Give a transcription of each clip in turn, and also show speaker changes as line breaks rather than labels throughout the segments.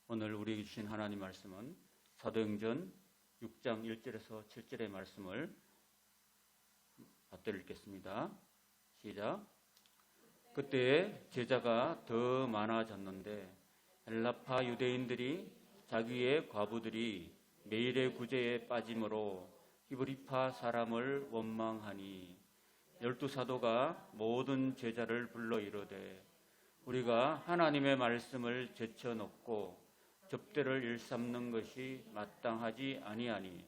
오늘 우리에게 주신 하나님 말씀은 사도행전 6장 1절에서 7절의 말씀을 받들어 읽겠습니다. 시작. 그때 제자가 더 많아졌는데 헬라파 유대인들이 자기의 과부들이 매일의 구제에 빠짐으로 히브리파 사람을 원망하니 12사도가 모든 제자를 불러 이르되 우리가 하나님의 말씀을 제쳐놓고 접대를 일삼는 것이 마땅하지 아니하니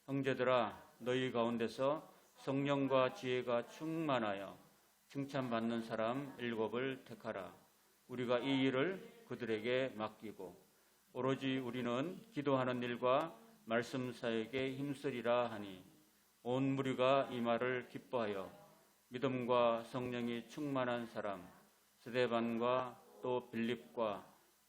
형제들아 너희 가운데서 성령과 지혜가 충만하여 칭찬받는 사람 7을 택하라. 우리가 이 일을 그들에게 맡기고 오로지 우리는 기도하는 일과 말씀 사역에 힘쓰리라 하니 온 무리가 이 말을 기뻐하여 믿음과 성령이 충만한 사람 스데반과 또 빌립과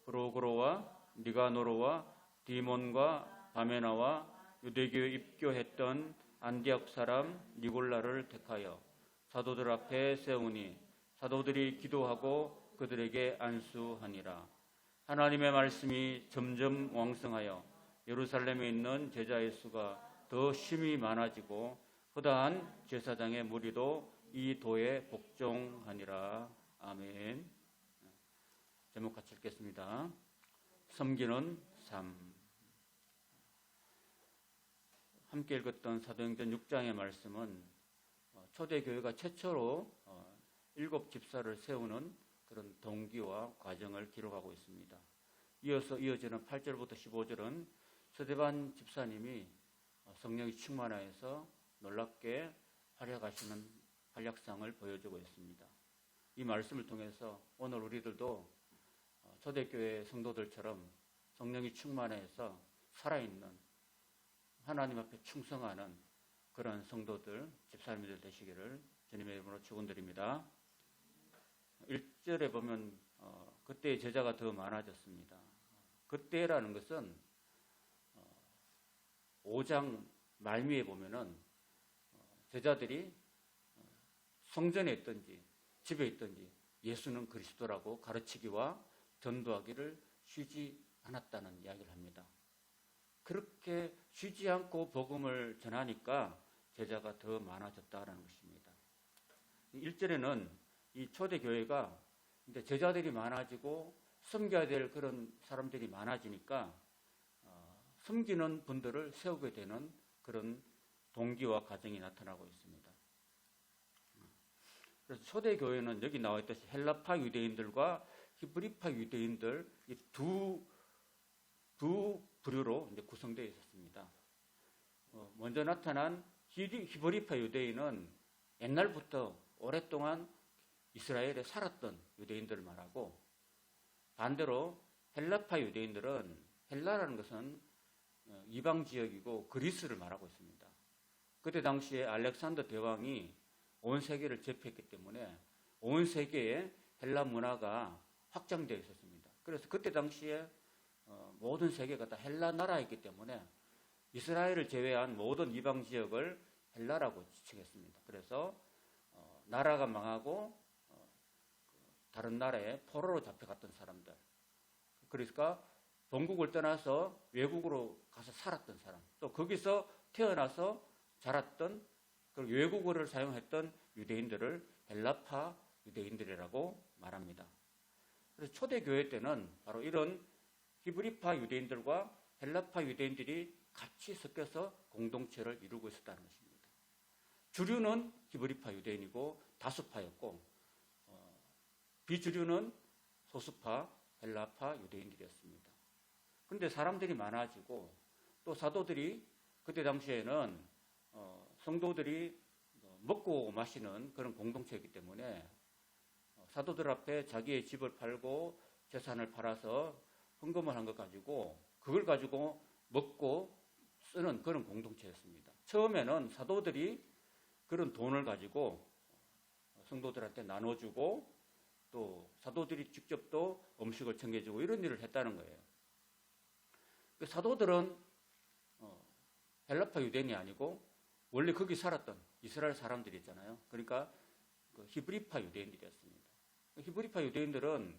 프로고로와 니가노로와 디몬과 바메나와 유대교에 입교했던 안디옥 사람 니골라를 택하여 사도들 앞에 세우니 사도들이 기도하고 그들에게 안수하니라. 하나님의 말씀이 점점 왕성하여 예루살렘에 있는 제자의 수가 더 심히 많아지고 허다한 제사장의 무리도 이 도에 복종하니라. 아멘. 제목 같이 읽겠습니다. 섬기는 삶. 함께 읽었던 사도행전 6장의 말씀은 초대교회가 최초로 7 집사를 세우는 그런 동기와 과정을 기록하고 있습니다. 이어서 이어지는 8절부터 15절은 스데반 집사님이 성령이 충만하여서 놀랍게 활약하시는 활약상을 보여주고 있습니다. 이 말씀을 통해서 오늘 우리들도 초대교회 성도들처럼 성령이 충만해서 살아있는 하나님 앞에 충성하는 그런 성도들, 집사님들 되시기를 주님의 이름으로 축원드립니다. 1절에 보면 그때 제자가 더 많아졌습니다. 그때라는 것은 5장 말미에 보면은 제자들이 성전에 있든지 집에 있든지 예수는 그리스도라고 가르치기와 전도하기를 쉬지 않았다는 이야기를 합니다. 그렇게 쉬지 않고 복음을 전하니까 제자가 더 많아졌다는 것입니다. 1절에는 이 초대교회가 이제 제자들이 많아지고 섬겨야 될 그런 사람들이 많아지니까 섬기는 분들을 세우게 되는 그런 동기와 과정이 나타나고 있습니다. 그래서 초대교회는 여기 나와 있듯이 헬라파 유대인들과 히브리파 유대인들 이 두 부류로 이제 구성되어 있었습니다. 먼저 나타난 히브리파 유대인은 옛날부터 오랫동안 이스라엘에 살았던 유대인들을 말하고, 반대로 헬라파 유대인들은, 헬라라는 것은 이방 지역이고 그리스를 말하고 있습니다. 그때 당시에 알렉산더 대왕이 온 세계를 제패했기 때문에 온 세계에 헬라 문화가 확장되어 있었습니다. 그래서 그때 당시에 모든 세계가 다 헬라 나라였기 때문에 이스라엘을 제외한 모든 이방 지역을 헬라라고 지칭했습니다. 그래서 나라가 망하고 다른 나라에 포로로 잡혀갔던 사람들, 그러니까 본국을 떠나서 외국으로 가서 살았던 사람, 또 거기서 태어나서 자랐던 그 외국어를 사용했던 유대인들을 헬라파 유대인들이라고 말합니다. 그래서 초대교회 때는 바로 이런 히브리파 유대인들과 헬라파 유대인들이 같이 섞여서 공동체를 이루고 있었다는 것입니다. 주류는 히브리파 유대인이고 다수파였고, 비주류는 소수파 헬라파 유대인들이었습니다. 그런데 사람들이 많아지고 또 사도들이 그때 당시에는 성도들이 먹고 마시는 그런 공동체이기 때문에 사도들 앞에 자기의 집을 팔고 재산을 팔아서 헌금을 한 것 가지고 그걸 가지고 먹고 쓰는 그런 공동체였습니다. 처음에는 사도들이 그런 돈을 가지고 성도들한테 나눠주고 또 사도들이 직접 또 음식을 챙겨주고 이런 일을 했다는 거예요. 사도들은 헬라파 유대인이 아니고 원래 거기 살았던 이스라엘 사람들이 있잖아요. 그러니까 히브리파 유대인들이었습니다. 히브리파 유대인들은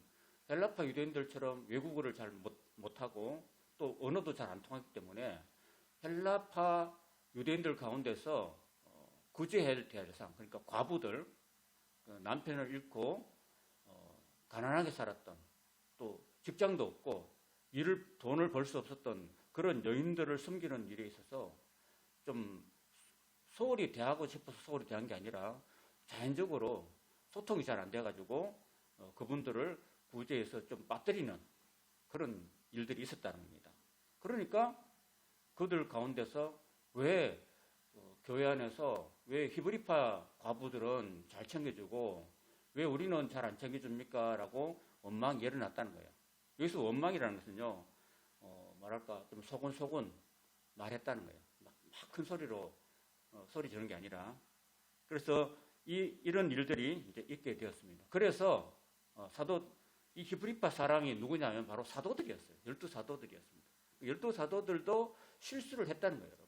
헬라파 유대인들처럼 외국어를 잘 못하고 또 언어도 잘 안 통하기 때문에 헬라파 유대인들 가운데서 구제해야 될 사람, 그러니까 과부들, 남편을 잃고 가난하게 살았던, 또 직장도 없고 돈을 벌 수 없었던 그런 여인들을 섬기는 일에 있어서 좀 소홀히 대하고 싶어서 소홀히 대한 게 아니라 자연적으로 소통이 잘 안 돼가지고 그분들을 구제해서 좀 빠뜨리는 그런 일들이 있었다는 겁니다. 그러니까 그들 가운데서 왜 교회 안에서 왜 히브리파 과부들은 잘 챙겨주고 왜 우리는 잘 안 챙겨줍니까? 라고 원망이 일어났다는 거예요. 여기서 원망이라는 것은요, 말할까, 좀 소곤소곤 말했다는 거예요. 막 큰 소리로 소리 지르는 게 아니라. 그래서 이런 일들이 이제 있게 되었습니다. 그래서 이 히브리파 사람이 누구냐면 바로 사도들이었어요. 12사도들이었습니다. 12사도들도 실수를 했다는 거예요, 여러분.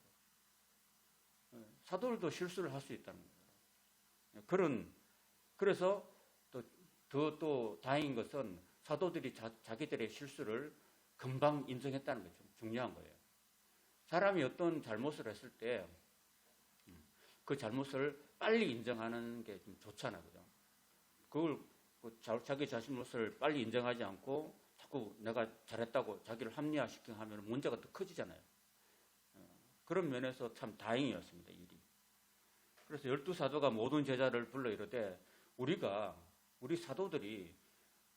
사도들도 실수를 할 수 있다는 거예요. 그래서 또 다행인 것은 사도들이 자기들의 실수를 금방 인정했다는 게 좀 중요한 거예요. 사람이 어떤 잘못을 했을 때 그 잘못을 빨리 인정하는 게 좀 좋잖아요. 그죠? 그걸 자기 잘못을 빨리 인정하지 않고 자꾸 내가 잘했다고 자기를 합리화시키고 하면 문제가 더 커지잖아요. 그런 면에서 참 다행이었습니다, 일이. 그래서 12사도가 모든 제자를 불러 이르되 우리 사도들이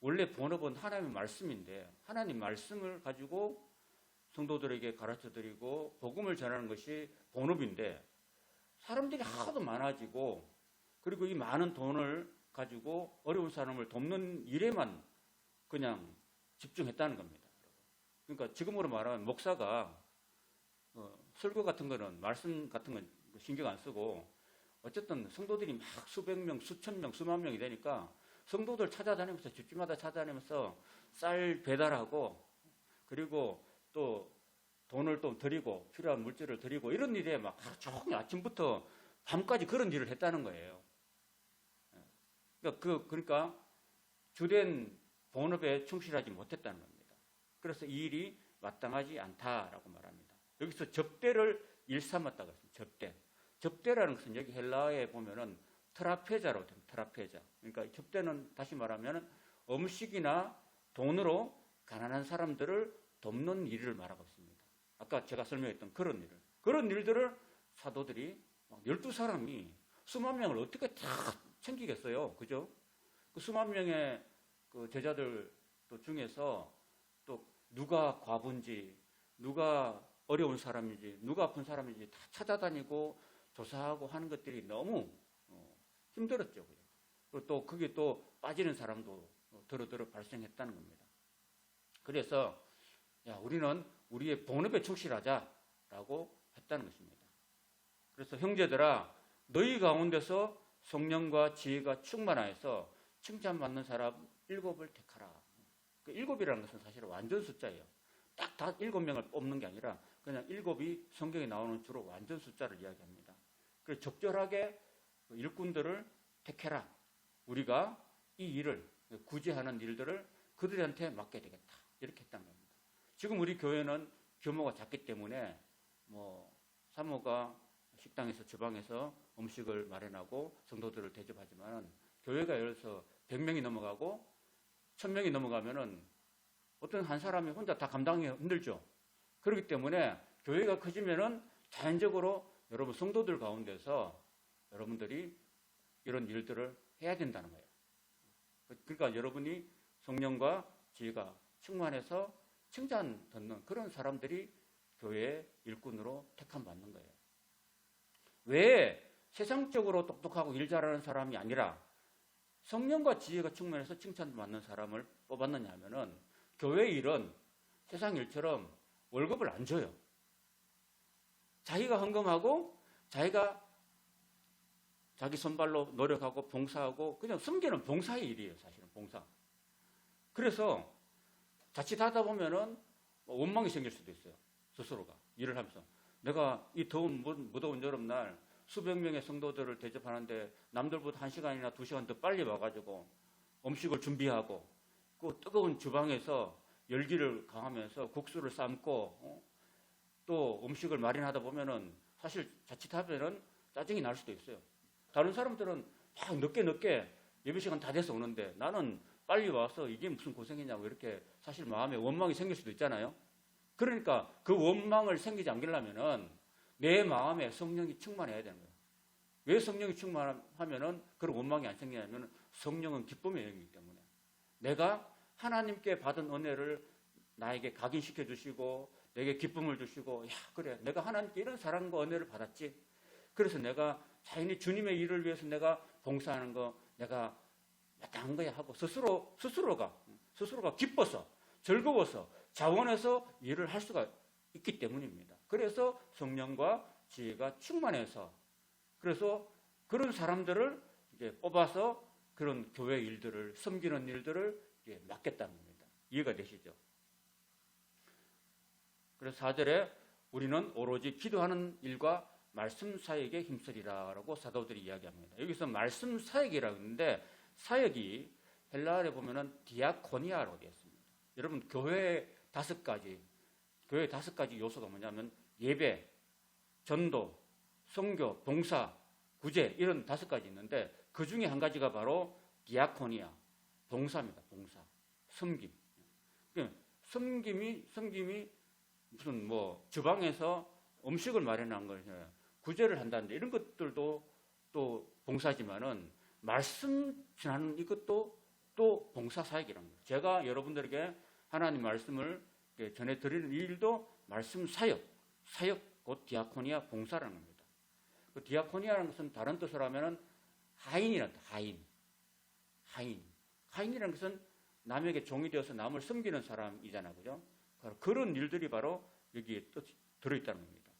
원래 본업은 하나님의 말씀인데 하나님 말씀을 가지고 성도들에게 가르쳐드리고 복음을 전하는 것이 본업인데 사람들이 하도 많아지고 그리고 이 많은 돈을 가지고 어려운 사람을 돕는 일에만 그냥 집중했다는 겁니다. 그러니까 지금으로 말하면 목사가 설교 같은 거는 말씀 같은 건 신경 안 쓰고 어쨌든 성도들이 막 수백 명, 수천 명, 수만 명이 되니까 성도들 찾아다니면서 집집마다 찾아다니면서 쌀 배달하고 그리고 또 돈을 또 드리고 필요한 물질을 드리고 이런 일에 막 하루 종일 아침부터 밤까지 그런 일을 했다는 거예요. 그러니까 주된 본업에 충실하지 못했다는 겁니다. 그래서 이 일이 마땅하지 않다라고 말합니다. 여기서 접대를 일삼았다고 했습니다. 접대라는 것은 여기 헬라어에 보면은 트라페자라고 됩니다. 트라페자. 그러니까 접대는 다시 말하면 음식이나 돈으로 가난한 사람들을 돕는 일을 말하고 있습니다. 아까 제가 설명했던 그런 일들을 사도들이 12사람이 수만 명을 어떻게 다 챙기겠어요. 그죠? 그 수만 명의 그 제자들 중에서 또 누가 과부인지, 누가 어려운 사람인지, 누가 아픈 사람인지 다 찾아다니고 조사하고 하는 것들이 너무 힘들었죠. 그리고 또 그게 또 빠지는 사람도 더러더러 발생했다는 겁니다. 그래서 우리는 우리의 본업에 충실하자라고 했다는 것입니다. 그래서 형제들아 너희 가운데서 성령과 지혜가 충만하여서 칭찬받는 사람 7을 택하라. 그 7이라는 것은 사실 완전 숫자예요. 딱 다 7명을 뽑는 게 아니라 그냥 7이 성경에 나오는 주로 완전 숫자를 이야기합니다. 그래서 적절하게 일꾼들을 택해라. 우리가 이 일을 구제하는 일들을 그들한테 맡게 되겠다. 이렇게 했다는 겁니다. 지금 우리 교회는 규모가 작기 때문에 사모가 식당에서 주방에서 음식을 마련하고 성도들을 대접하지만 교회가 예를 들어서 100명이 넘어가고 1000명이 넘어가면은 어떤 한 사람이 혼자 다 감당하기 힘들죠. 그렇기 때문에 교회가 커지면은 자연적으로 여러분 성도들 가운데서 여러분들이 이런 일들을 해야 된다는 거예요. 그러니까 여러분이 성령과 지혜가 충만해서 칭찬 듣는 그런 사람들이 교회의 일꾼으로 택함 받는 거예요. 왜 세상적으로 똑똑하고 일 잘하는 사람이 아니라 성령과 지혜가 충만해서 칭찬 받는 사람을 뽑았느냐 하면은 교회 일은 세상 일처럼 월급을 안 줘요. 자기가 헌금하고 자기가 자기 손발로 노력하고 봉사하고 그냥 섬기는 봉사의 일이에요. 사실은 봉사. 그래서 자칫하다 보면은 원망이 생길 수도 있어요. 스스로가 일을 하면서 내가 이 더운 무더운 여름날 수백 명의 성도들을 대접하는데 남들보다 1시간이나 2시간 더 빨리 와가지고 음식을 준비하고 그 뜨거운 주방에서 열기를 가하면서 국수를 삶고 또 음식을 마련하다 보면은 사실 자칫하면은 짜증이 날 수도 있어요. 다른 사람들은 막 늦게 예배 시간 다 돼서 오는데 나는 빨리 와서 이게 무슨 고생이냐고 이렇게 사실 마음에 원망이 생길 수도 있잖아요. 그러니까 그 원망을 생기지 않으려면은 내 마음에 성령이 충만해야 되는 거예요. 왜 성령이 충만하면은 그런 원망이 안 생기냐면 성령은 기쁨의 영이기 때문에 내가 하나님께 받은 은혜를 나에게 각인시켜 주시고 내게 기쁨을 주시고 야 그래 내가 하나님께 이런 사랑과 은혜를 받았지. 그래서 내가 자연히 주님의 일을 위해서 내가 봉사하는 거 내가 마땅한 거야 하고 스스로가 기뻐서 즐거워서 자원해서 일을 할 수가 있기 때문입니다. 그래서 성령과 지혜가 충만해서 그래서 그런 사람들을 이제 뽑아서 그런 교회 일들을 섬기는 일들을 이제 맡겠다는 겁니다. 이해가 되시죠? 그래서 4절에 우리는 오로지 기도하는 일과 말씀 사역에 힘쓰리라라고 사도들이 이야기합니다. 여기서 말씀 사역이라고 하는데 사역이 헬라어에 보면은 디아코니아로 되어 있습니다. 여러분 교회의 5가지 요소가 뭐냐면 예배, 전도, 선교, 봉사, 구제 이런 5가지 있는데 그 중에 한 가지가 바로 디아코니아, 봉사입니다. 봉사, 섬김. 섬김이 무슨 뭐 주방에서 음식을 마련한 걸 구제를 한다는데 이런 것들도 또 봉사지만은 말씀 전하는 이것도 또 봉사 사역이라는 거예요. 제가 여러분들에게 하나님 말씀을 전해드리는 일도 말씀 사역 곧 디아코니아 봉사라는 겁니다. 그 디아코니아라는 것은 다른 뜻으로 하면은 하인이란다. 하인이라는 것은 남에게 종이 되어서 남을 섬기는 사람이잖아요. 그죠? 그런 일들이 바로 여기에 들어있다는 겁니다.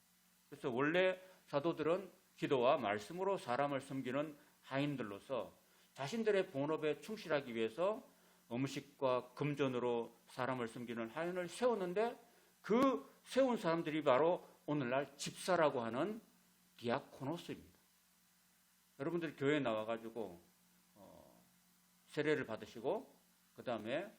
그래서 원래 사도들은 기도와 말씀으로 사람을 섬기는 하인들로서 자신들의 본업에 충실하기 위해서 음식과 금전으로 사람을 섬기는 하인을 세웠는데 그 세운 사람들이 바로 오늘날 집사라고 하는 디아코노스입니다. 여러분들이 교회에 나와가지고 세례를 받으시고 그 다음에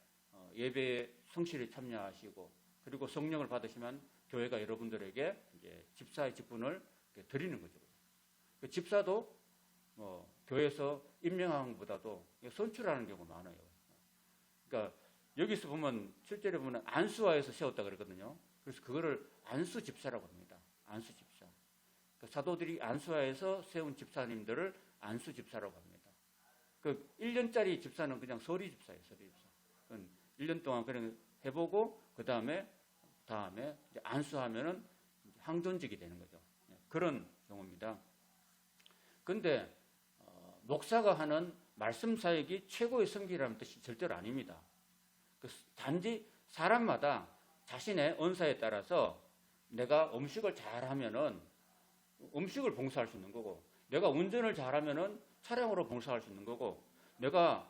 예배에 성실히 참여하시고 그리고 성령을 받으시면 교회가 여러분들에게 이제 집사의 직분을 드리는 거죠. 그 집사도 교회에서 임명하는 것보다도 선출하는 경우가 많아요. 그러니까 여기서 보면 실제로 보면 안수하에서 세웠다 그랬거든요. 그래서 그거를 안수 집사라고 합니다. 안수 집사. 그 사도들이 안수하에서 세운 집사님들을 안수 집사라고 합니다. 그 1년짜리 집사는 그냥 서리 집사예요. 서리 집사. 1년 동안 그냥 해보고 그 다음에 이제 안수하면은 항존직이 되는 거죠. 그런 경우입니다. 근데 목사가 하는 말씀 사역이 최고의 섬기라는 뜻이 절대로 아닙니다. 단지 사람마다 자신의 은사에 따라서 내가 음식을 잘하면은 음식을 봉사할 수 있는 거고, 내가 운전을 잘하면은 차량으로 봉사할 수 있는 거고, 내가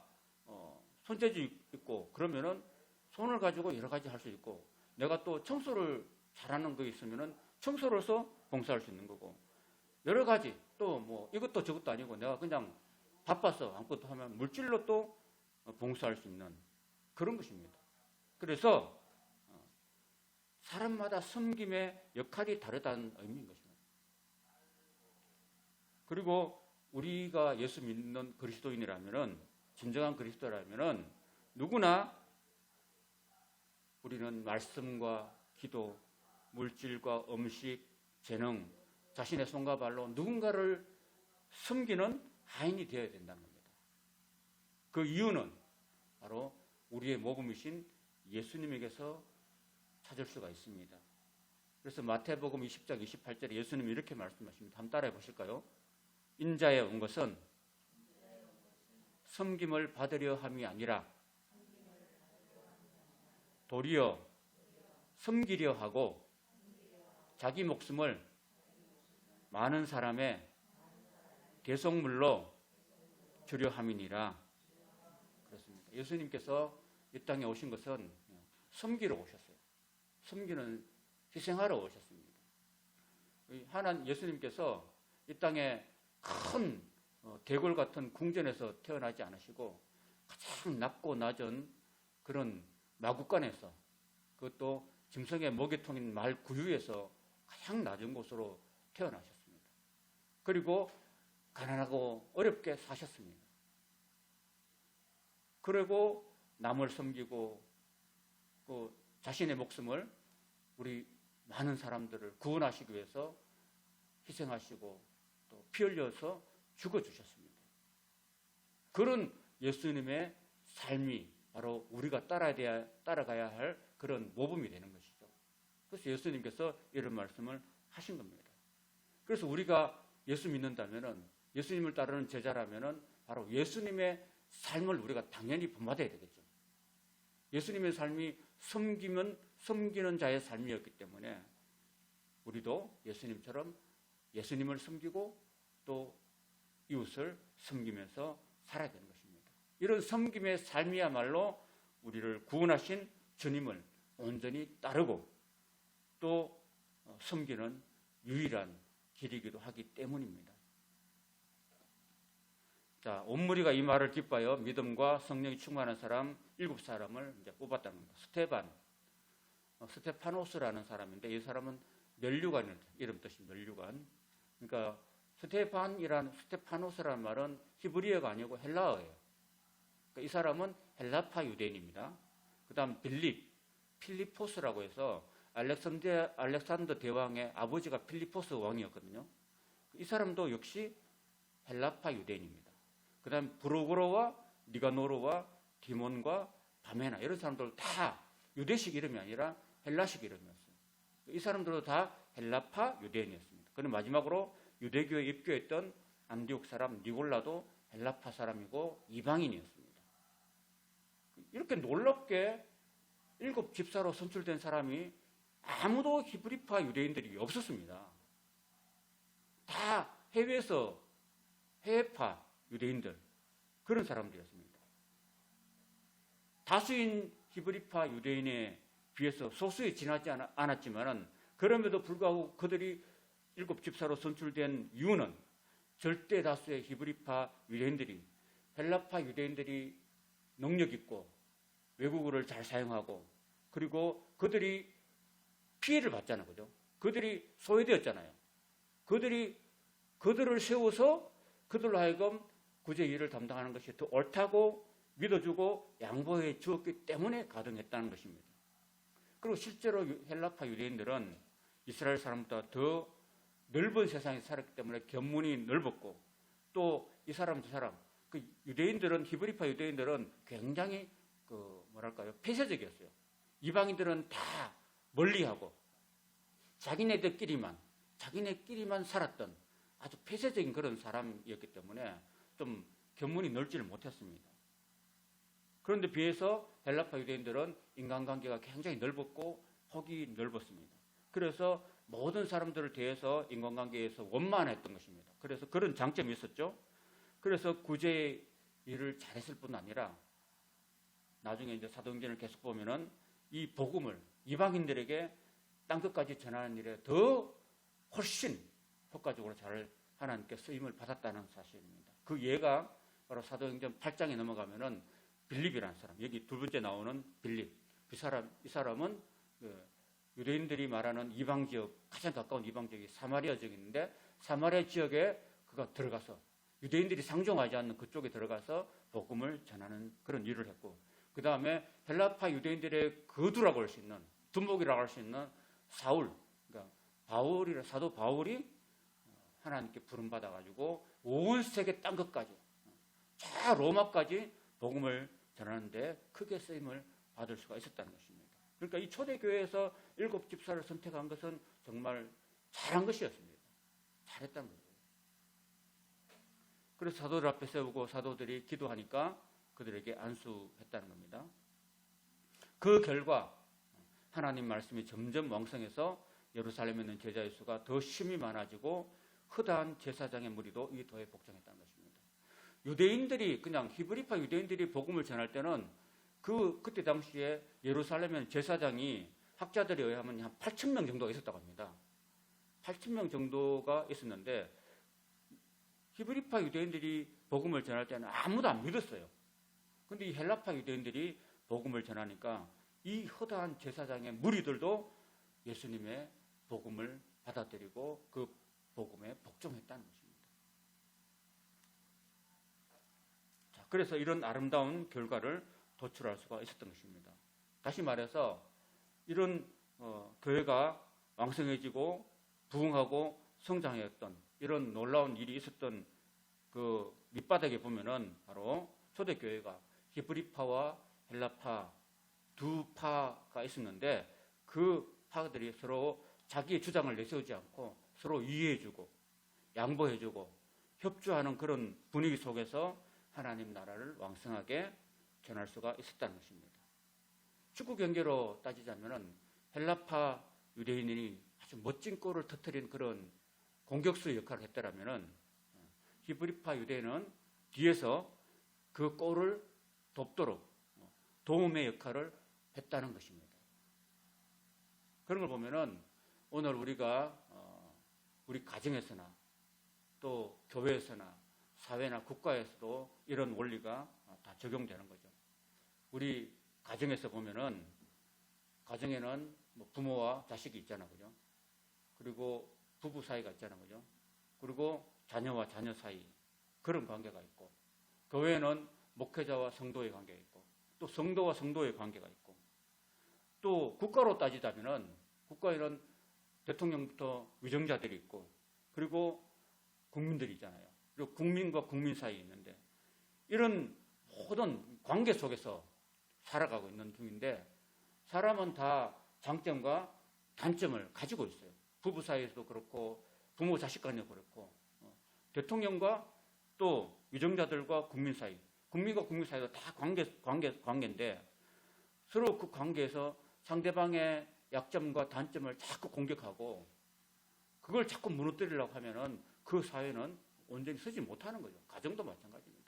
손재주 있고 그러면은 손을 가지고 여러 가지 할 수 있고, 내가 또 청소를 잘하는 거 있으면은 청소로서 봉사할 수 있는 거고, 여러 가지 또 뭐 이것도 저것도 아니고 내가 그냥 바빠서 아무것도 하면 물질로 또 봉사할 수 있는 그런 것입니다. 그래서 사람마다 섬김의 역할이 다르다는 의미인 것입니다. 그리고 우리가 예수 믿는 그리스도인이라면은, 진정한 그리스도라면은 누구나 우리는 말씀과 기도, 물질과 음식, 재능, 자신의 손과 발로 누군가를 섬기는 하인이 되어야 된다는 겁니다. 그 이유는 바로 우리의 모범이신 예수님에게서 찾을 수가 있습니다. 그래서 마태복음 20장 28절에 예수님이 이렇게 말씀하십니다. 한번 따라해 보실까요? 인자에 온 것은 섬김을 받으려 함이 아니라 도리어 섬기려 하고 자기 목숨을 많은 사람의 대속물로 주려 함이니라. 그렇습니다. 예수님께서 이 땅에 오신 것은 섬기러 오셨어요. 섬기는, 희생하러 오셨습니다. 예수님께서 이 땅에 큰 대궐 같은 궁전에서 태어나지 않으시고 가장 낮고 낮은 그런 마구간에서, 그것도 짐승의 먹이통인 말 구유에서 가장 낮은 곳으로 태어나셨습니다. 그리고 가난하고 어렵게 사셨습니다. 그리고 남을 섬기고 그 자신의 목숨을 우리 많은 사람들을 구원하시기 위해서 희생하시고 또 피 흘려서 죽어주셨습니다. 그런 예수님의 삶이 바로 우리가 따라가야 할 그런 모범이 되는 것이죠. 그래서 예수님께서 이런 말씀을 하신 겁니다. 그래서 우리가 예수 믿는다면은, 예수님을 따르는 제자라면은 바로 예수님의 삶을 우리가 당연히 본받아야 되겠죠. 예수님의 삶이 섬기는 자의 삶이었기 때문에 우리도 예수님처럼 예수님을 섬기고 또 이웃을 섬기면서 살아야 되는 것입니다. 이런 섬김의 삶이야말로 우리를 구원하신 주님을 온전히 따르고 또 섬기는 유일한 길이기도 하기 때문입니다. 자, 온 무리가 이 말을 기뻐하여 믿음과 성령이 충만한 사람 7사람을 이제 뽑았다는 겁니다. 스테파노스라는 사람인데 이 사람은 면류관, 이름 뜻이 면류관. 그러니까 스테파노스라는 말은 히브리어가 아니고 헬라어예요. 그러니까 이 사람은 헬라파 유대인입니다. 그 다음 필리포스라고 해서 알렉산더 대왕의 아버지가 필리포스 왕이었거든요. 이 사람도 역시 헬라파 유대인입니다. 그 다음 브로고로와 니가노르와 디몬과 바메나 이런 사람들 다 유대식 이름이 아니라 헬라식 이름이었어요. 이 사람들도 다 헬라파 유대인이었습니다. 그리고 마지막으로 유대교에 입교했던 안디옥 사람 니골라도 헬라파 사람이고 이방인이었습니다. 이렇게 놀랍게 7집사로 선출된 사람이 아무도 히브리파 유대인들이 없었습니다. 다 해외파 유대인들, 그런 사람들이었습니다. 다수인 히브리파 유대인에 비해서 소수에 지나지 않았지만 그럼에도 불구하고 그들이 7집사로 선출된 이유는 절대 다수의 히브리파 유대인들이, 헬라파 유대인들이 능력 있고 외국어를 잘 사용하고 그리고 그들이 피해를 받잖아요. 그죠? 그들이 소외되었잖아요. 그들을 세워서 그들로 하여금 구제 일을 담당하는 것이 더 옳다고 믿어주고 양보해 주었기 때문에 가능했다는 것입니다. 그리고 실제로 헬라파 유대인들은 이스라엘 사람보다 더 넓은 세상에 살았기 때문에 견문이 넓었고 또 이 사람 저 사람 유대인들은, 히브리파 유대인들은 굉장히 폐쇄적이었어요. 이방인들은 다 멀리하고 자기네끼리만 살았던 아주 폐쇄적인 그런 사람이었기 때문에 좀 견문이 넓지를 못했습니다. 그런데 비해서 헬라파 유대인들은 인간관계가 굉장히 넓었고 폭이 넓었습니다. 그래서 모든 사람들을 대해서 인간관계에서 원만했던 것입니다. 그래서 그런 장점이 있었죠. 그래서 구제 일을 잘했을 뿐 아니라 나중에 이제 사도행전을 계속 보면은 이 복음을 이방인들에게 땅끝까지 전하는 일에 더 훨씬 효과적으로 잘 하나님께 쓰임을 받았다는 사실입니다. 그 예가 바로 사도행전 8장에 넘어가면은 빌립이라는 사람, 여기 두 번째 나오는 빌립, 이 사람은 유대인들이 말하는 이방 지역, 가장 가까운 이방 지역이 사마리아 지역인데 사마리아 지역에 그가 들어가서 유대인들이 상종하지 않는 그쪽에 들어가서 복음을 전하는 그런 일을 했고, 그 다음에 헬라파 유대인들의 거두라고 할 수 있는, 둔목이라고 할 수 있는 사울, 그러니까 사도 바울이 하나님께 부름받아가지고 온 세계 땅끝까지, 저 로마까지 복음을 전하는데 크게 쓰임을 받을 수가 있었다는 것입니다. 그러니까 이 초대교회에서 7집사를 선택한 것은 정말 잘한 것이었습니다. 잘했다는 거죠. 그래서 사도들 앞에 세우고 사도들이 기도하니까 그들에게 안수했다는 겁니다. 그 결과 하나님 말씀이 점점 왕성해서 예루살렘에 있는 제자의 수가 더 심히 많아지고 허다한 제사장의 무리도 이 도에 복종했다는 것입니다. 유대인들이, 그냥 히브리파 유대인들이 복음을 전할 때는 그때 당시에 예루살렘에는 제사장이 학자들에 의하면 한 8,000명 정도가 있었다고 합니다. 8,000명 정도가 있었는데 히브리파 유대인들이 복음을 전할 때는 아무도 안 믿었어요. 그런데 이 헬라파 유대인들이 복음을 전하니까 이 허다한 제사장의 무리들도 예수님의 복음을 받아들이고 그 복음에 복종했다는 것입니다. 자, 그래서 이런 아름다운 결과를 도출할 수가 있었던 것입니다. 다시 말해서 이런 교회가 왕성해지고 부흥하고 성장했던 이런 놀라운 일이 있었던 그 밑바닥에 보면은 바로 초대교회가 히브리파와 헬라파 두 파가 있었는데 그 파들이 서로 자기의 주장을 내세우지 않고 서로 이해해주고 양보해주고 협조하는 그런 분위기 속에서 하나님 나라를 왕성하게 전할 수가 있었다는 것입니다. 축구 경기로 따지자면은 헬라파 유대인이 아주 멋진 골을 터뜨린 그런 공격수 역할을 했더라면은 히브리파 유대인은 뒤에서 그 골을 돕도록 도움의 역할을 했다는 것입니다. 그런 걸 보면은 오늘 우리가 우리 가정에서나 또 교회에서나 사회나 국가에서도 이런 원리가 다 적용되는 거죠. 우리 가정에서 보면은 가정에는 뭐 부모와 자식이 있잖아, 그죠? 그리고 부부 사이가 있잖아, 그죠? 그리고 자녀와 자녀 사이 그런 관계가 있고, 교회는 목회자와 성도의 관계가 있고, 또 성도와 성도의 관계가 있고, 또 국가로 따지자면은 국가에는 대통령부터 위정자들이 있고, 그리고 국민들이 있잖아요. 그리고 국민과 국민 사이에 있는데 이런 모든 관계 속에서 살아가고 있는 중인데 사람은 다 장점과 단점을 가지고 있어요. 부부 사이에서도 그렇고 부모 자식 간에도 그렇고 대통령과 또 위정자들과 국민 사이, 국민과 국민 사이도 다 관계인데 서로 그 관계에서 상대방의 약점과 단점을 자꾸 공격하고 그걸 자꾸 무너뜨리려고 하면은 그 사회는 온전히 서지 못하는 거죠. 가정도 마찬가지입니다.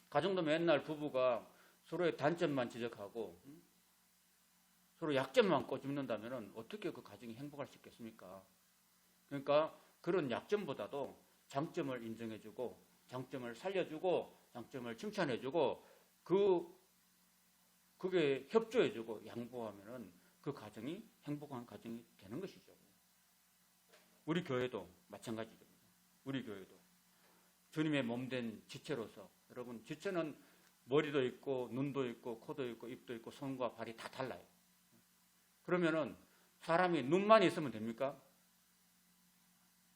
가정도 맨날 부부가 서로의 단점만 지적하고 서로 약점만 꼬집는다면 어떻게 그 가정이 행복할 수 있겠습니까? 그러니까 그런 약점보다도 장점을 인정해주고 장점을 살려주고 장점을 칭찬해주고 그게 협조해주고 양보하면은 그 가정이 행복한 가정이 되는 것이죠. 우리 교회도 마찬가지입니다. 우리 교회도 주님의 몸된 지체로서 여러분 지체는 머리도 있고 눈도 있고 코도 있고 입도 있고 손과 발이 다 달라요. 그러면은 사람이 눈만 있으면 됩니까?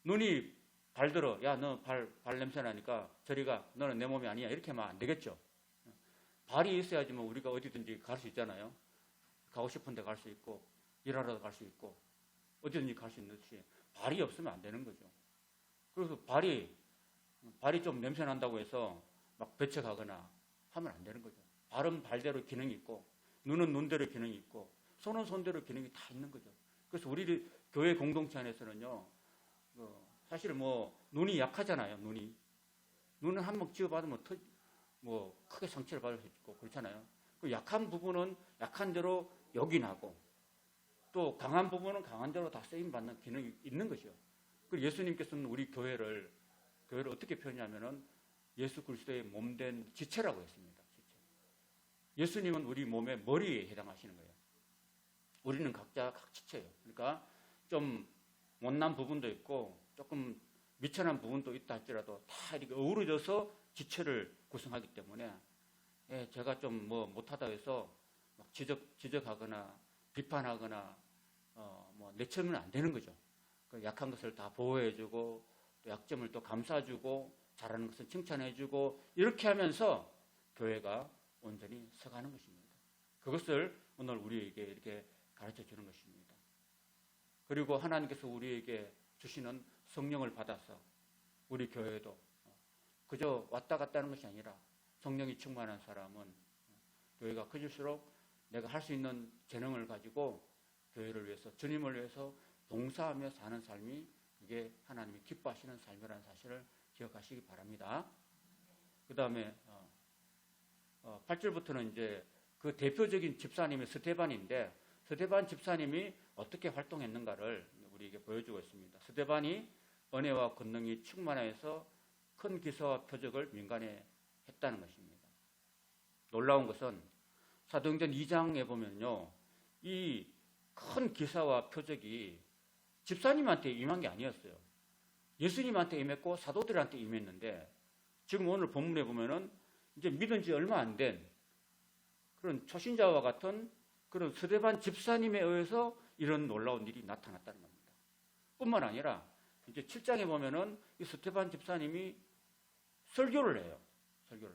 눈이 발들어 야 너 발 냄새 나니까 저리 가 너는 내 몸이 아니야 이렇게 하면 안 되겠죠. 발이 있어야지만 우리가 어디든지 갈 수 있잖아요. 가고 싶은 데 갈 수 있고 일하러 갈 수 있고 어디든지 갈 수 있는 듯이 발이 없으면 안 되는 거죠. 그래서 발이 좀 냄새 난다고 해서 막 배척하거나 하면 안 되는 거죠. 발은 발대로 기능이 있고 눈은 눈대로 기능이 있고 손은 손대로 기능이 다 있는 거죠. 그래서 우리 교회 공동체 안에서는요, 사실 눈이 약하잖아요. 눈은 한몫 쥐어받으면 크게 상처를 받을 수 있고 그렇잖아요. 그 약한 부분은 약한 대로 요긴하고 또 강한 부분은 강한 대로 다 쓰임 받는 기능이 있는 것이요. 그리고 예수님께서는 우리 교회를 어떻게 표현하냐면은 예수 그리스도의 몸된 지체라고 했습니다. 지체. 예수님은 우리 몸의 머리에 해당하시는 거예요. 우리는 각자 각 지체예요. 그러니까 좀 못난 부분도 있고 조금 미천한 부분도 있다 할지라도 다 이렇게 어우러져서 지체를 구성하기 때문에 제가 좀 못하다 해서 막 지적하거나 비판하거나 내치면 안 되는 거죠. 그 약한 것을 다 보호해주고 또 약점을 또 감싸주고 잘하는 것을 칭찬해주고 이렇게 하면서 교회가 온전히 서가는 것입니다. 그것을 오늘 우리에게 이렇게 가르쳐 주는 것입니다. 그리고 하나님께서 우리에게 주시는 성령을 받아서 우리 교회도 그저 왔다 갔다 하는 것이 아니라 성령이 충만한 사람은 교회가 커질수록 내가 할 수 있는 재능을 가지고 교회를 위해서 주님을 위해서 봉사하며 사는 삶이 이게 하나님이 기뻐하시는 삶이라는 사실을 기억하시기 바랍니다. 그 다음에 8절부터는 이제 그 대표적인 집사님이 스데반인데 스데반 집사님이 어떻게 활동했는가를 우리에게 보여주고 있습니다. 스데반이 은혜와 권능이 충만해서 큰 기사와 표적을 민간에 했다는 것입니다. 놀라운 것은 사도행전 2장에 보면요, 이 큰 기사와 표적이 집사님한테 임한 게 아니었어요. 예수님한테 임했고 사도들한테 임했는데, 지금 오늘 본문에 보면은 이제 믿은 지 얼마 안 된 그런 초신자와 같은 그런 스데반 집사님에 의해서 이런 놀라운 일이 나타났다는 겁니다. 뿐만 아니라 이제 7장에 보면은 이 스데반 집사님이 설교를 해요.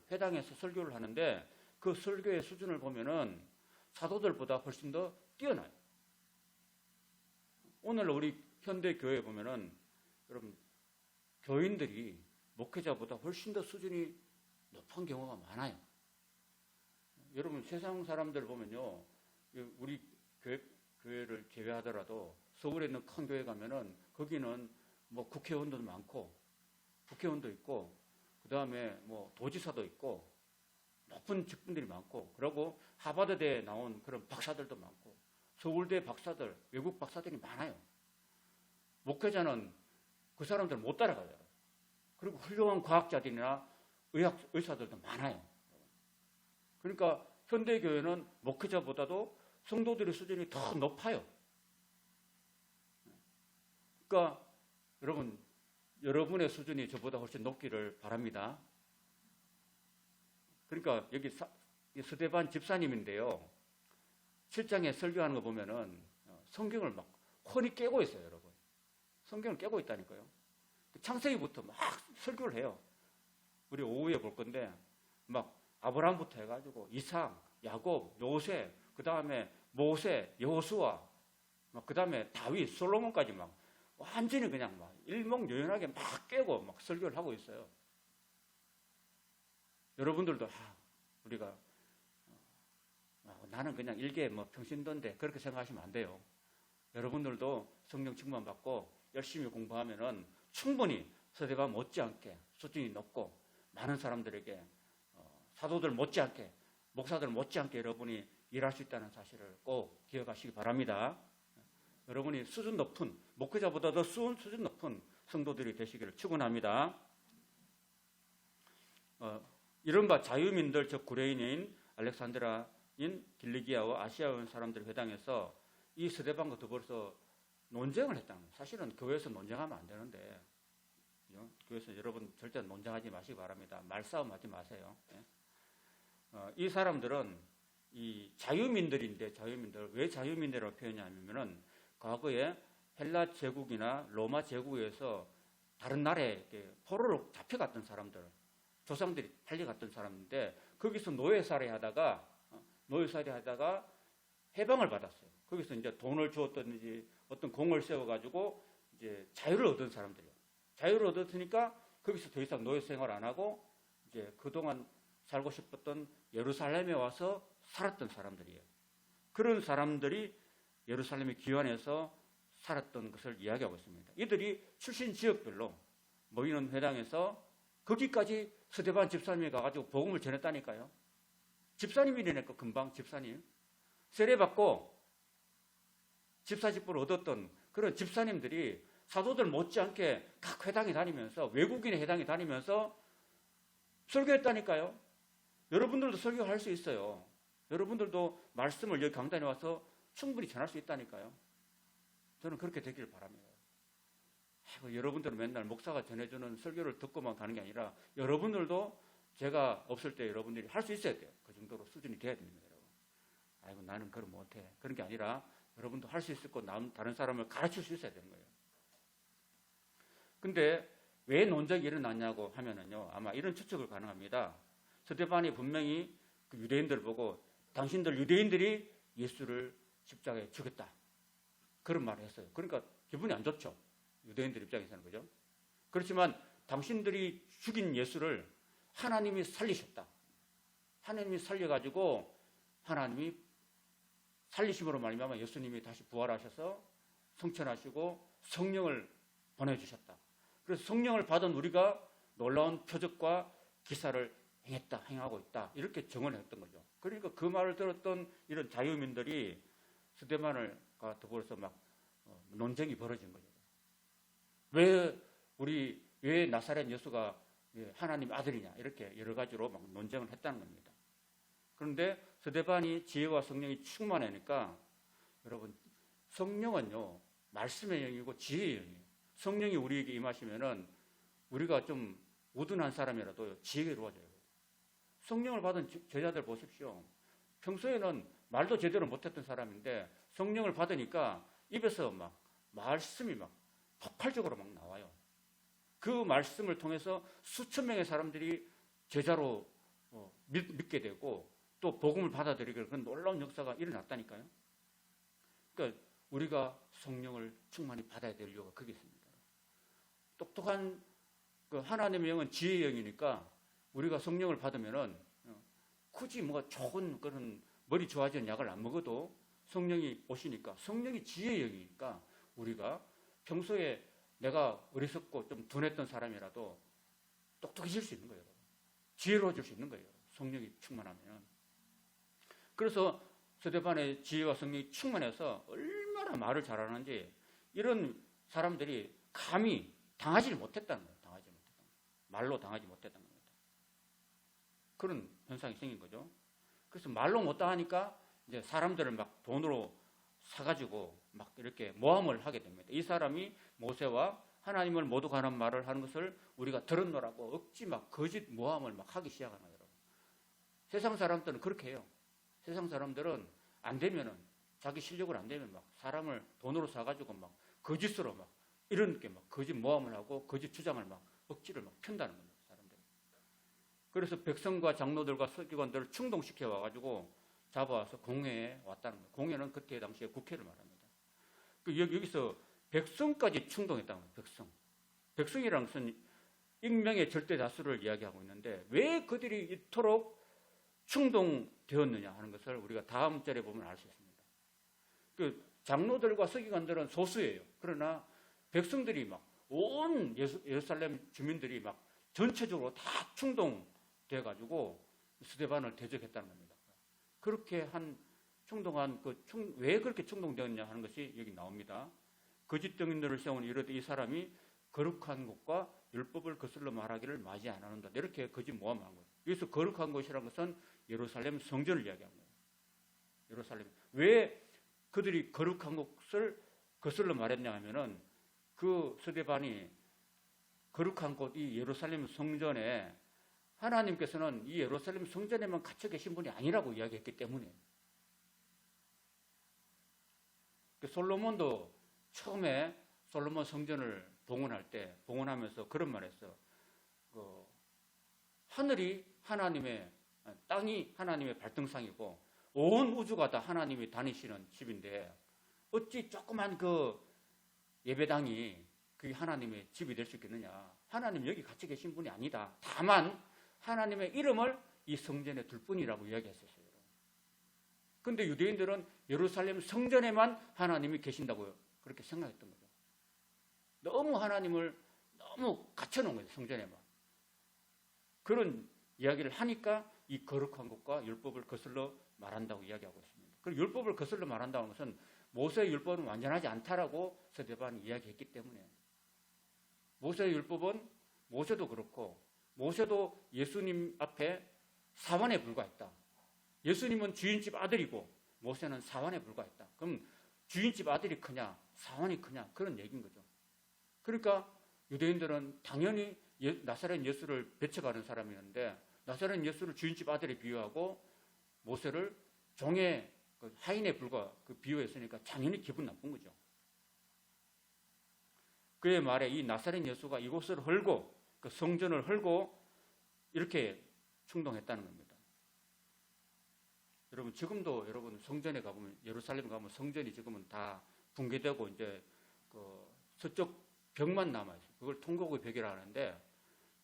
회당에서 설교를 하는데 그 설교의 수준을 보면은 사도들보다 훨씬 더 뛰어나요. 오늘 우리 현대 교회에 보면은 여러분 교인들이 목회자보다 훨씬 더 수준이 높은 경우가 많아요. 여러분 세상 사람들 보면요, 우리 교회를 제외하더라도 서울에 있는 큰 교회 가면은 거기는 뭐 국회의원도 많고 국회의원도 있고 그 다음에 뭐 도지사도 있고 높은 직분들이 많고, 그리고 하버드대에 나온 그런 박사들도 많고 서울대 박사들, 외국 박사들이 많아요. 목회자는 그 사람들 못 따라가요. 그리고 훌륭한 과학자들이나 의사들도 많아요. 그러니까 현대교회는 목회자보다도 성도들의 수준이 더 높아요. 그러니까 여러분의 수준이 저보다 훨씬 높기를 바랍니다. 그러니까 여기 스데반 집사님인데요, 7장에 설교하는 거 보면은 성경을 막 훤히 깨고 있어요, 여러분. 성경을 깨고 있다니까요. 창세기부터 막 설교를 해요. 우리 오후에 볼 건데 막 아브라함부터 해가지고 이삭, 야곱, 요셉, 그 다음에 모세, 여호수아, 그 다음에 다윗, 솔로몬까지 막 완전히 그냥 막 일목요연하게 막 깨고 막 설교를 하고 있어요. 여러분들도 우리가 나는 그냥 일개 뭐 평신도인데 그렇게 생각하시면 안 돼요. 여러분들도 성령 충만 받고 열심히 공부하면은 충분히 스데반 못지않게 수준이 높고 많은 사람들에게 사도들 못지않게, 목사들 못지않게 여러분이 일할 수 있다는 사실을 꼭 기억하시기 바랍니다. 여러분이 수준 높은, 목회자보다 더 수준 높은 성도들이 되시기를 축원합니다. 이른바 자유민들, 즉 구레인인 알렉산드라인 길리기아와 아시아의 사람들 회당에서 이 스데반과 더불어서 논쟁을 했다는 거예요. 사실은 교회에서 논쟁하면 안 되는데, 교회에서 여러분 절대 논쟁하지 마시기 바랍니다. 말싸움 하지 마세요. 이 사람들은 이 자유민들인데, 왜 자유민이라고 표현하냐면은 과거에 헬라 제국이나 로마 제국에서 다른 나라에 포로로 잡혀갔던 사람들, 조상들이 팔려갔던 사람인데 거기서 노예살이 하다가 해방을 받았어요. 거기서 이제 돈을 주었든지 어떤 공을 세워가지고 이제 자유를 얻은 사람들이에요. 자유를 얻었으니까 거기서 더 이상 노예 생활 안 하고 이제 그동안 살고 싶었던 예루살렘에 와서 살았던 사람들이에요. 그런 사람들이 예루살렘에 귀환해서 살았던 것을 이야기하고 있습니다. 이들이 출신 지역별로 모이는 회당에서 거기까지 스데반 집사님이 가가지고 복음을 전했다니까요. 집사님이라니까, 금방 집사님. 세례받고 집사직분을 얻었던 그런 집사님들이 사도들 못지않게 각 회당에 다니면서, 외국인의 회당에 다니면서 설교했다니까요. 여러분들도 설교할 수 있어요. 여러분들도 말씀을 여기 강단에 와서 충분히 전할 수 있다니까요. 저는 그렇게 되기를 바랍니다. 여러분들은 맨날 목사가 전해주는 설교를 듣고만 가는 게 아니라 여러분들도 제가 없을 때 여러분들이 할 수 있어야 돼요. 그 정도로 수준이 돼야 됩니다, 여러분. 나는 그걸 못해. 그런 게 아니라 여러분도 할 수 있을 거 다른 사람을 가르칠 수 있어야 되는 거예요. 근데 왜 논쟁이 일어났냐고 하면은요, 아마 이런 추측을 가능합니다. 스데반이 분명히 그 유대인들을 보고 당신들 유대인들이 예수를 십자가에 죽였다, 그런 말을 했어요. 그러니까 기분이 안 좋죠, 유대인들 입장에서는. 그죠? 그렇지만 당신들이 죽인 예수를 하나님이 살리셨다. 하나님이 살려가지고 하나님이 살리심으로 말미암아 예수님이 다시 부활하셔서 성천하시고 성령을 보내주셨다. 그래서 성령을 받은 우리가 놀라운 표적과 기사를 행하고 있다, 이렇게 증언을 했던 거죠. 그러니까 그 말을 들었던 이런 자유민들이 스데반과 더불어서 막 논쟁이 벌어진 거죠. 왜 나사렛 예수가 하나님 아들이냐, 이렇게 여러 가지로 막 논쟁을 했다는 겁니다. 그런데 스데반이 지혜와 성령이 충만하니까 여러분 성령은요 말씀의 영이고 지혜의 영이에요. 성령이 우리에게 임하시면은 우리가 좀 우둔한 사람이라도 지혜로워져요. 성령을 받은 제자들 보십시오. 평소에는 말도 제대로 못했던 사람인데 성령을 받으니까 입에서 막 말씀이 막 폭발적으로 막 나와요. 그 말씀을 통해서 수천 명의 사람들이 제자로 믿게 되고 또 복음을 받아들이게 그런 놀라운 역사가 일어났다니까요. 그러니까 우리가 성령을 충만히 받아야 될 이유가 거기 있습니다. 똑똑한 그 하나님의 영은 지혜의 영이니까 우리가 성령을 받으면은 굳이 뭐가 좋은 그런 머리 좋아지는 약을 안 먹어도 성령이 오시니까 성령이 지혜의 영이니까 우리가 평소에 내가 어리석고 좀 둔했던 사람이라도 똑똑해질 수 있는 거예요. 지혜로워질 수 있는 거예요. 성령이 충만하면. 그래서 스데반의 지혜와 성령이 충만해서 얼마나 말을 잘하는지 이런 사람들이 감히 당하지 못했다는 거예요. 말로 당하지 못했다는 겁니다. 그런 현상이 생긴 거죠. 그래서 말로 못 당하니까 이제 사람들을 막 돈으로 사가지고 막 이렇게 모함을 하게 됩니다. 이 사람이 모세와 하나님을 모두 가는 말을 하는 것을 우리가 들었노라고 억지 막 거짓 모함을 막 하기 시작하는 거예요. 세상 사람들은 그렇게 해요. 세상 사람들은 안 되면은 자기 실력을 안 되면 막 사람을 돈으로 사가지고 막 거짓으로 막 이런 게 막 거짓 모함을 하고 거짓 주장을 막 억지를 막 편다는 겁니다. 사람들이. 그래서 백성과 장로들과 서기관들을 충동시켜 와가지고 잡아와서 공회에 왔다는 거예요. 공회는 그때 당시에 국회를 말합니다. 여기서 백성까지 충동했다는 거예요. 백성. 백성이라는 것은 익명의 절대 다수를 이야기하고 있는데 왜 그들이 이토록 충동되었느냐 하는 것을 우리가 다음 절에 보면 알 수 있습니다. 그 장로들과 서기관들은 소수예요. 그러나 백성들이 막 온 예루살렘 주민들이 막 전체적으로 다 충동돼 가지고 스데반을 대적했다는 겁니다. 그렇게 한 충동한 왜 그렇게 충동되었냐 하는 것이 여기 나옵니다. 거짓 증인들을 세우니 이르되 이 사람이 거룩한 곳과 율법을 거슬러 말하기를 맞이 안 하는다. 이렇게 거짓 모함한 거예요. 여기서 거룩한 곳이라는 것은 예루살렘 성전을 이야기한 거예요. 예루살렘. 왜 그들이 거룩한 곳을 거슬러 말했냐 하면은 그 스데반이 거룩한 곳 이 예루살렘 성전에 하나님께서는 이 예루살렘 성전에만 갇혀 계신 분이 아니라고 이야기했기 때문에 솔로몬도 처음에 솔로몬 성전을 봉헌할 때 봉헌하면서 그런 말했어요. 하늘이 하나님의 땅이 하나님의 발등상이고 온 우주가 다 하나님이 다니시는 집인데 어찌 조그만 그 예배당이 그게 하나님의 집이 될 수 있겠느냐. 하나님 여기 같이 계신 분이 아니다. 다만 하나님의 이름을 이 성전에 둘 뿐이라고 이야기했었어요. 그런데 유대인들은 예루살렘 성전에만 하나님이 계신다고 그렇게 생각했던 거죠. 너무 하나님을 너무 갇혀놓은 거예요. 성전에만. 그런 이야기를 하니까 이 거룩한 것과 율법을 거슬러 말한다고 이야기하고 있습니다. 그리고 율법을 거슬러 말한다는 것은 모세의 율법은 완전하지 않다라고 스데반이 이야기했기 때문에 모세의 율법은 모세도 그렇고 모세도 예수님 앞에 사환에 불과했다. 예수님은 주인집 아들이고 모세는 사환에 불과했다. 그럼 주인집 아들이 크냐 사환이 크냐 그런 얘기인 거죠. 그러니까 유대인들은 당연히 나사렛 예수를 배척하는 사람이었는데 나사렛 예수를 주인집 아들에 비유하고 모세를 종의 하인에 불과 비유했으니까 당연히 기분 나쁜 거죠. 그의 말에 이 나사렛 예수가 이곳을 헐고 그 성전을 헐고 이렇게 충동했다는 겁니다. 여러분 지금도 여러분 성전에 가보면 예루살렘 가면 성전이 지금은 다 붕괴되고 이제 그 서쪽 벽만 남아 있어요. 그걸 통곡의 벽이라 하는데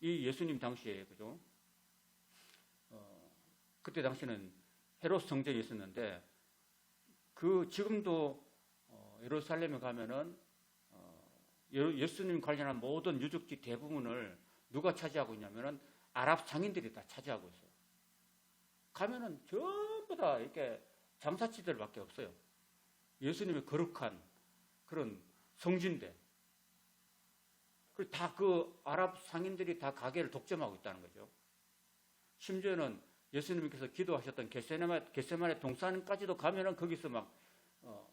이 예수님 당시에 그죠? 그때 당시는 헤롯 성전이 있었는데 그 지금도 예루살렘에 가면은 예수님 관련한 모든 유적지 대부분을 누가 차지하고 있냐면은 아랍 상인들이 다 차지하고 있어요. 가면은 전부 다 이렇게 장사치들밖에 없어요. 예수님의 거룩한 그런 성지인데 다 그 아랍 상인들이 다 가게를 독점하고 있다는 거죠. 심지어는 예수님께서 기도하셨던 겟세마네 동산까지도 가면은 거기서 막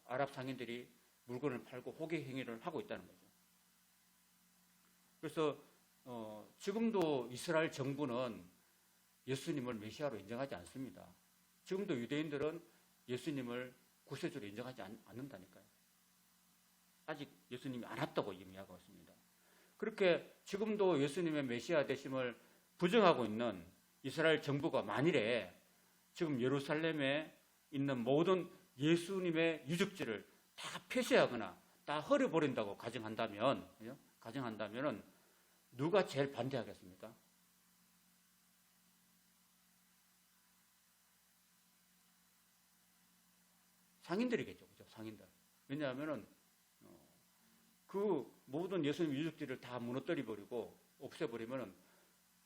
아랍 상인들이 물건을 팔고 호객 행위를 하고 있다는 거죠. 그래서 지금도 이스라엘 정부는 예수님을 메시아로 인정하지 않습니다. 지금도 유대인들은 예수님을 구세주로 인정하지 않는다니까요. 아직 예수님이 안 왔다고 의미하고 있습니다. 그렇게 지금도 예수님의 메시아 되심을 부정하고 있는 이스라엘 정부가 만일에 지금 예루살렘에 있는 모든 예수님의 유적지를 다 폐쇄하거나 다 헐어버린다고 가정한다면은 누가 제일 반대하겠습니까? 상인들이겠죠. 그죠? 상인들. 왜냐하면은 그 모든 예수님 유적지를 다 무너뜨려버리고 없애버리면은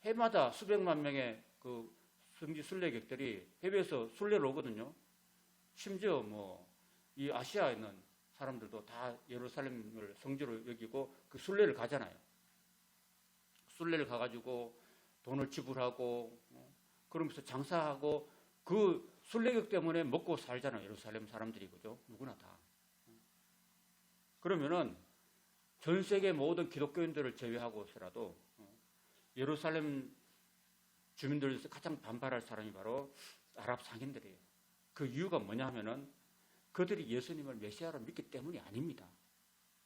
해마다 수백만 명의 그 성지 순례객들이 해외에서 순례를 오거든요. 심지어 이 아시아에 있는 사람들도 다 예루살렘을 성지로 여기고 그 순례를 가잖아요. 순례를 가가지고 돈을 지불하고 그러면서 장사하고 그 순례객 때문에 먹고 살잖아요. 예루살렘 사람들이. 그죠? 누구나 다. 그러면은 전 세계 모든 기독교인들을 제외하고서라도 예루살렘 주민들에서 가장 반발할 사람이 바로 아랍 상인들이에요. 그 이유가 뭐냐 하면은 그들이 예수님을 메시아로 믿기 때문이 아닙니다.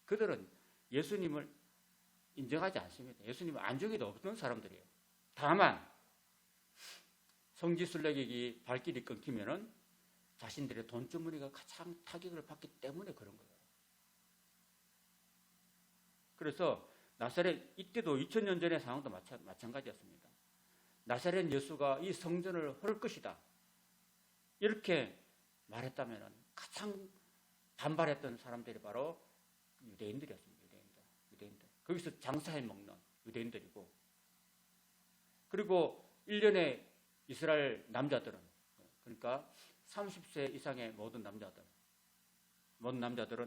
그들은 예수님을 인정하지 않습니다. 예수님을 안중에도 없는 사람들이에요. 다만 성지 순례객이 발길이 끊기면은 자신들의 돈주머니가 가장 타격을 받기 때문에 그런 거예요. 그래서 나사렛 이때도 2000년 전의 상황도 마찬가지였습니다. 나사렛 예수가 이 성전을 헐 것이다. 이렇게 말했다면 가장 반발했던 사람들이 바로 유대인들이었습니다. 유대인들. 거기서 장사해 먹는 유대인들이고, 그리고 1년에 이스라엘 남자들은, 그러니까 30세 이상의 모든 남자들은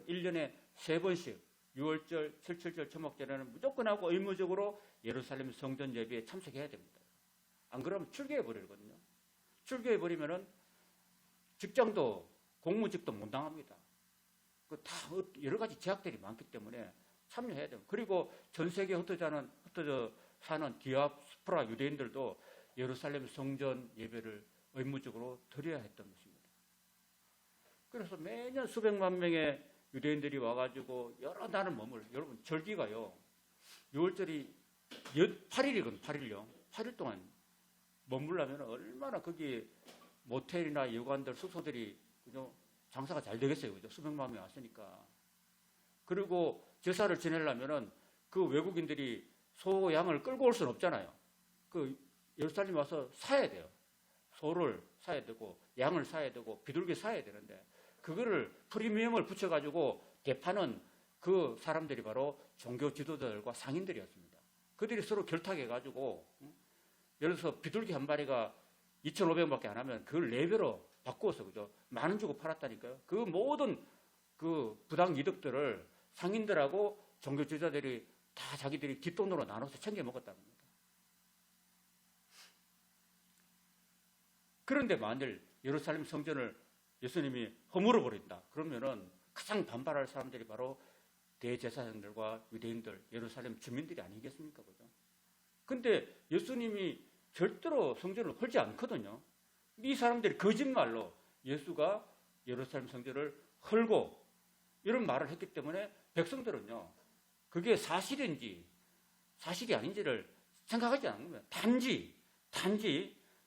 1년에 3번씩 6월절, 7.7절, 초막절에는 무조건 하고 의무적으로 예루살렘 성전 예배에 참석해야 됩니다. 안 그러면 출교해버리거든요. 출교해버리면은 직장도, 공무직도 못 당합니다. 그 다 여러 가지 제약들이 많기 때문에 참여해야 돼요. 그리고 전 세계에 흩어져 사는 디아스포라 유대인들도 예루살렘 성전 예배를 의무적으로 드려야 했던 것입니다. 그래서 매년 수백만 명의 유대인들이 와가지고 여러 날을 여러분 절기가요, 6월절이 8일이거든요. 8일요. 8일 동안 머물려면 얼마나 거기 모텔이나 여관들, 숙소들이 그죠? 장사가 잘 되겠어요. 그죠? 수백만 명이 왔으니까. 그리고 제사를 지내려면은 그 외국인들이 소, 양을 끌고 올 수는 없잖아요. 그 예루살렘 와서 사야 돼요. 소를 사야 되고, 양을 사야 되고, 비둘기 사야 되는데, 그거를 프리미엄을 붙여가지고 대파는 그 사람들이 바로 종교 지도자들과 상인들이었습니다. 그들이 서로 결탁해가지고, 예를 들어서 비둘기 한 마리가 2,500원밖에 안 하면 그걸 4배로 바꾸어서, 그죠? 10,000원 주고 팔았다니까요. 그 모든 그 부당 이득들을 상인들하고 종교 지도자들이 다 자기들이 뒷돈으로 나눠서 챙겨 먹었다는 겁니다. 그런데 만일 예루살렘 성전을 예수님이 허물어 버린다. 그러면은 가장 반발할 사람들이 바로 대제사장들과 유대인들, 예루살렘 주민들이 아니겠습니까? 그죠? 근데 예수님이 절대로 성전을 헐지 않거든요. 이 사람들이 거짓말로 예수가 예루살렘 성전을 헐고 이런 말을 했기 때문에 백성들은요, 그게 사실인지 사실이 아닌지를 생각하지 않는 거예요. 단지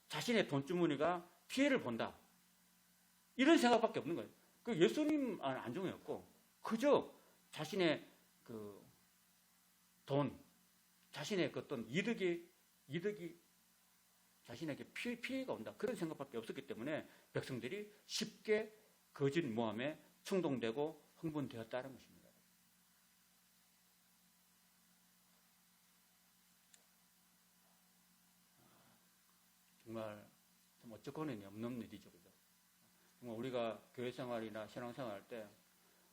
자신의 돈주머니가 피해를 본다. 이런 생각밖에 없는 거예요. 그 예수님 안중이었고, 그저 자신의 그 돈, 자신의 그 어떤 이득이 자신에게 피해가 온다. 그런 생각밖에 없었기 때문에 백성들이 쉽게 거짓 모함에 충동되고 흥분되었다는 것입니다. 정말 좀 어쩌고는 없는 일이죠. 그죠? 정말 우리가 교회 생활이나 신앙 생활할 때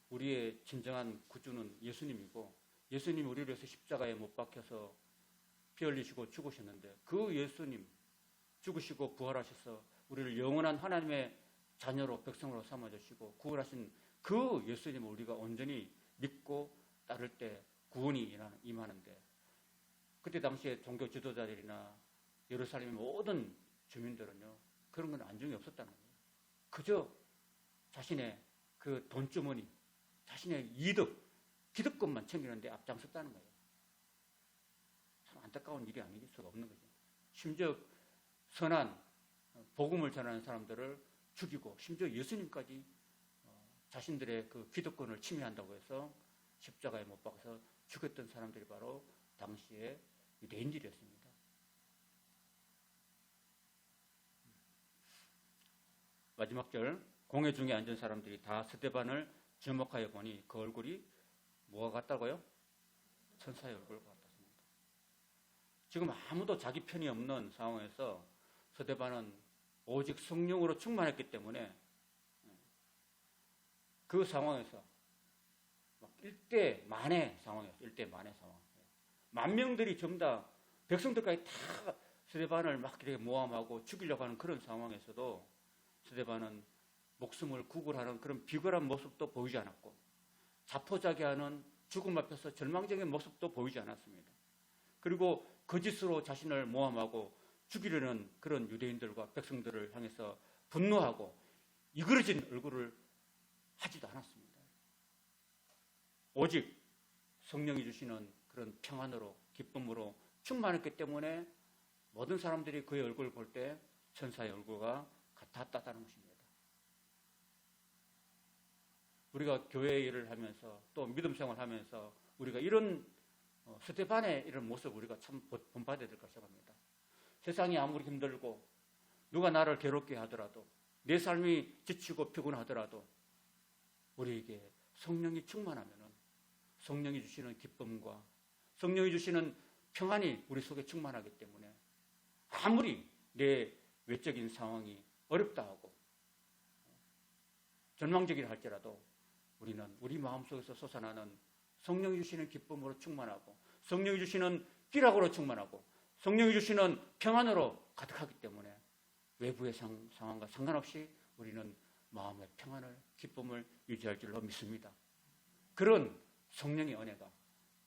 우리의 진정한 구주는 예수님이고, 예수님이 우리를 위해서 십자가에 못 박혀서 피 흘리시고 죽으셨는데, 그 예수님, 죽으시고 부활하셔서 우리를 영원한 하나님의 자녀로 백성으로 삼아주시고 구원하신 그 예수님을 우리가 온전히 믿고 따를 때 구원이 임하는데, 그때 당시에 종교 지도자들이나 예루살렘의 모든 주민들은요, 그런 건 안중에 없었다는 거예요. 그저 자신의 그 돈주머니, 자신의 이득, 기득권만 챙기는데 앞장섰다는 거예요. 참 안타까운 일이 아닐 수가 없는 거죠. 심지어 선한 복음을 전하는 사람들을 죽이고, 심지어 예수님까지 자신들의 그 기득권을 침해한다고 해서 십자가에 못 박아서 죽였던 사람들이 바로 당시의 유대인들이었습니다. 마지막 절, 공회 중에 앉은 사람들이 다 스데반을 주목하여 보니 그 얼굴이 뭐가 같다고요? 천사의 얼굴 같았습니다. 지금 아무도 자기 편이 없는 상황에서 스데반은 오직 성령으로 충만했기 때문에 그 상황에서 막 일대만의 상황이었어요. 일대만의 상황. 만 명들이 전부 다 백성들까지 다 스데반을 막 이렇게 모함하고 죽이려고 하는 그런 상황에서도 스데반은 목숨을 구걸하는 그런 비굴한 모습도 보이지 않았고, 자포자기하는 죽음 앞에서 절망적인 모습도 보이지 않았습니다. 그리고 거짓으로 자신을 모함하고 죽이려는 그런 유대인들과 백성들을 향해서 분노하고 이그러진 얼굴을 하지도 않았습니다. 오직 성령이 주시는 그런 평안으로, 기쁨으로 충만했기 때문에 모든 사람들이 그의 얼굴을 볼 때 천사의 얼굴과 같았다는 것입니다. 우리가 교회 일을 하면서 또 믿음 생활하면서 우리가 이런 스데반의 이런 모습 우리가 참 본받아야 될 것이라고 합니다. 세상이 아무리 힘들고 누가 나를 괴롭게 하더라도, 내 삶이 지치고 피곤하더라도 우리에게 성령이 충만하면 성령이 주시는 기쁨과 성령이 주시는 평안이 우리 속에 충만하기 때문에 아무리 내 외적인 상황이 어렵다 하고 절망적이라 할지라도 우리는 우리 마음속에서 솟아나는 성령이 주시는 기쁨으로 충만하고 성령이 주시는 기락으로 충만하고 성령이 주시는 평안으로 가득하기 때문에 외부의 상황과 상관없이 우리는 마음의 평안을, 기쁨을 유지할 줄로 믿습니다. 그런 성령의 은혜가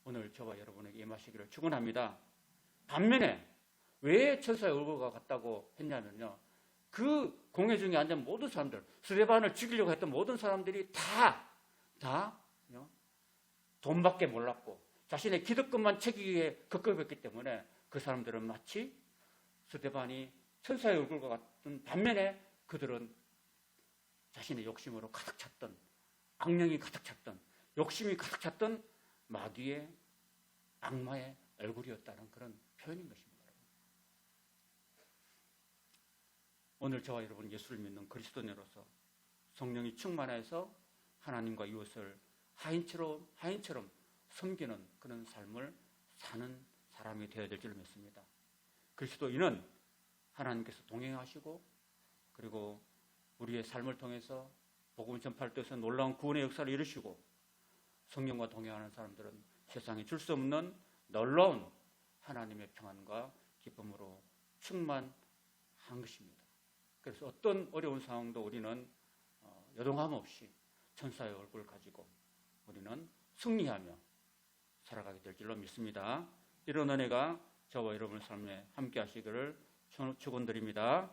오늘 저와 여러분에게 임하시기를 축원합니다. 반면에 왜 천사의 얼굴과 같다고 했냐면요, 그 공회 중에 앉은 모든 사람들, 스데반을 죽이려고 했던 모든 사람들이 다 돈밖에 몰랐고 자신의 기득권만 챙기기에 급급했기 때문에 그 사람들은 마치 스데반이 천사의 얼굴과 같은 반면에 그들은 자신의 욕심으로 가득 찼던, 악령이 가득 찼던, 욕심이 가득 찼던 마귀의, 악마의 얼굴이었다는 그런 표현인 것입니다. 오늘 저와 여러분 예수를 믿는 그리스도인으로서 성령이 충만해서 하나님과 이웃을 하인처럼 섬기는 그런 삶을 사는 사람이 되어야 될 줄 믿습니다. 그리스도인은 하나님께서 동행하시고 그리고 우리의 삶을 통해서 복음을 전파할 때에서 놀라운 구원의 역사를 이루시고, 성령과 동행하는 사람들은 세상에 줄 수 없는 놀라운 하나님의 평안과 기쁨으로 충만한 것입니다. 그래서 어떤 어려운 상황도 우리는 여동함 없이 천사의 얼굴을 가지고 우리는 승리하며 살아가게 될 줄로 믿습니다. 이런 은혜가 저와 여러분의 삶에 함께 하시기를 축원드립니다.